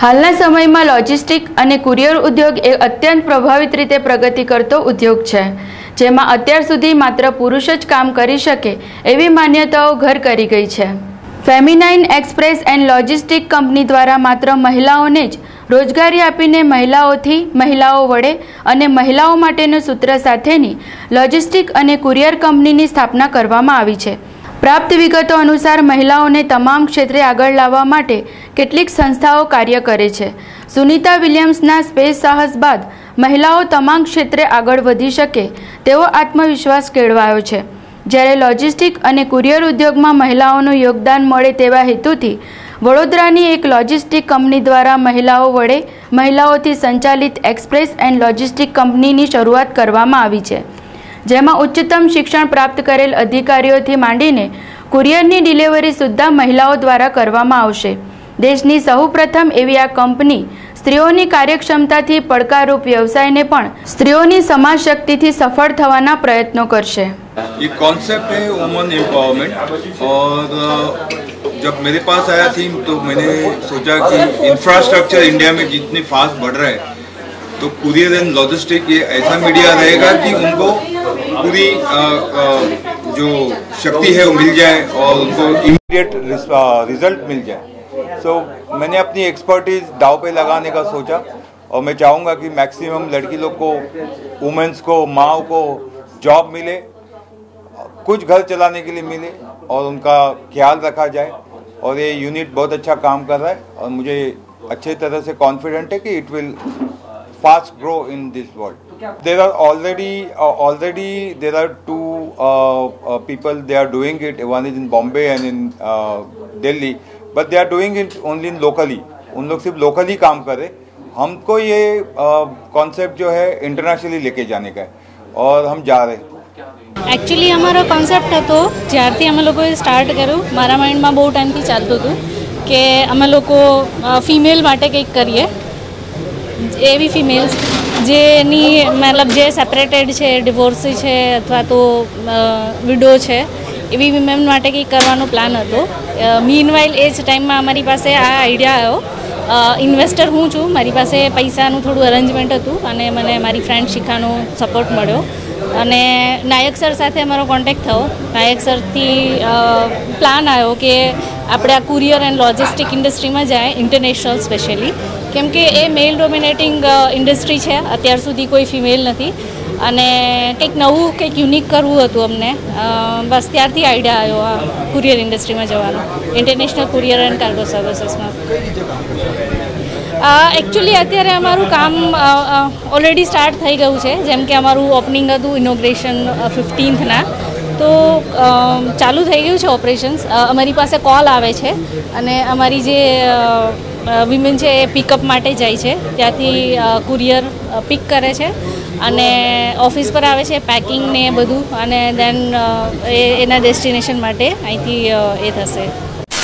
હાલના સમયમાં લોજિસ્ટિક અને કુરિયર ઉદ્યોગ એ અત્યંત પ્રભાવિત રીતે પ્રગતિ કરતો ઉદ્યોગ છે, જેમાં અત્યાર સુધી માત્ર પુરુષ જ કામ કરી શકે એવી માન્યતાઓ ઘર કરી ગઈ છે। Feminine express and logistic company દ્વારા માત્ર મહિલાઓને જ રોજગારી આપીને મહિલાઓથી મહિલાઓ વડે અને મહિલાઓ માટેનું સૂત્ર સાથેની લોજિસ્ટિક અને કુરિયર કંપનીની સ્થાપના કરવામાં આવી છે। પ્રાપ્ત વિગતો અનુસાર મહિલાઓને તમામ ક્ષેત્રે આગળ લાવવા માટે કેટલીક સંસ્થાઓ કાર્ય કરે છે। સુનિતા વિલિયમ્સના સ્પેસ સાહસ બાદ મહિલાઓ તમામ ક્ષેત્રે આગળ વધી શકે તેવો આત્મવિશ્વાસ કેળવાયો છે, જ્યારે લોજિસ્ટિક અને કુરિયર ઉદ્યોગમાં મહિલાઓનું યોગદાન મળે તેવા હેતુથી વડોદરાની એક લોજિસ્ટિક કંપની દ્વારા મહિલાઓ વડે મહિલાઓથી સંચાલિત એક્સપ્રેસ એન્ડ લોજિસ્ટિક કંપનીની શરૂઆત કરવામાં આવી છે, જેમાં ઉચ્ચતમ શિક્ષણ પ્રાપ્ત કરેલ અધિકારીઓથી માંડીને કુરિયરની ડિલિવરી સુદ્ધા મહિલાઓ દ્વારા કરવામાં આવશે। દેશની સૌપ્રથમ એવી આ કંપની સ્ત્રીઓની કાર્યક્ષમતાથી પડકારરૂપ વ્યવસાયને પણ સ્ત્રીઓની સમાજ શક્તિથી સફળ થવાના પ્રયત્નો કરશે। ये कॉन्सेप्ट है वुमन एम्पावरमेंट, और जब मेरे पास आया थीम तो मैंने सोचा कि इंफ्रास्ट्रक्चर इंडिया में जितनी फास्ट बढ़ रहा है तो कुरियर एंड लॉजिस्टिक ये ऐसा मीडिया रहेगा कि उनको पूरी जो शक्ति है वो मिल जाए और उनको इमीडिएट रिजल्ट मिल जाए। सो मैंने अपनी एक्सपर्टीज दाव पे लगाने का सोचा, और मैं चाहूँगा कि मैक्सिमम लड़की लोग को, वुमेन्स को, माँ को जॉब मिले, कुछ घर चलाने के लिए मिले और उनका ख्याल रखा जाए। और ये यूनिट बहुत अच्छा काम कर रहा है और मुझे अच्छे तरह से कॉन्फिडेंट है कि it will fast grow in this world. There are already there are two people, they are doing it. One is in Bombay and in Delhi, but they are doing it only in locally. उन लोग सिर्फ locally काम कर रहे। हमको ये concept जो है इंटरनेशनली लेके जाने का है और हम जा रहे हैं। एक्चुअली हमारा कॉन्सेप्ट હતો જ્યારથી અમે લોકોએ સ્ટાર્ટ કર્યું, મારા માઇન્ડમાં બહુ ટાઈમથી ચાલતું હતું કે અમે લોકો ફિમેલ માટે કંઈક કરીએ, એવી ફિમેલ્સ જેની મતલબ જે સેપરેટેડ છે, ડિવોર્સી છે અથવા તો વિડો છે, એવી વિમેન માટે કંઈક કરવાનો પ્લાન હતો। મીનવાઇલ એ જ ટાઈમમાં અમારી પાસે આ આઈડિયા આવ્યો। ઇન્વેસ્ટર હું છું, મારી પાસે પૈસાનું થોડું અરેન્જમેન્ટ હતું અને મને મારી ફ્રેન્ડ શિખાનો સપોર્ટ મળ્યો અને નાયક સર સાથે અમારો કોન્ટેક્ટ થયો। નાયક સરથી પ્લાન આવ્યો કે આપણે આ કુરિયર એન્ડ લોજિસ્ટિક ઇન્ડસ્ટ્રીમાં જાય, ઇન્ટરનેશનલ સ્પેશિયલી, કેમ કે એ મેલ ડોમિનેટિંગ ઇન્ડસ્ટ્રી છે, અત્યાર સુધી કોઈ ફિમેલ નથી અને કંઈક નવું, કંઈક યુનિક કરવું હતું અમને। બસ ત્યારથી આઈડિયા આવ્યો આ કુરિયર ઇન્ડસ્ટ્રીમાં જવાનો, ઇન્ટરનેશનલ કુરિયર એન્ડ કાર્ગો સર્વિસીસમાં। એકચ્યુઅલી અત્યારે અમારું કામ ઓલરેડી સ્ટાર્ટ થઈ ગયું છે, જેમ કે અમારું ઓપનિંગ હતું ઇનોગ્રેશન 15થના, તો ચાલુ થઈ ગયું છે ઓપરેશન્સ। અમારી પાસે કોલ આવે છે અને અમારી જે વિમેન છે એ પિકઅપ માટે જાય છે, ત્યાંથી કુરિયર પિક કરે છે અને ઓફિસ પર આવે છે, પેકિંગ ને બધું, અને દેન એના ડેસ્ટિનેશન માટે અહીંથી એ થશે।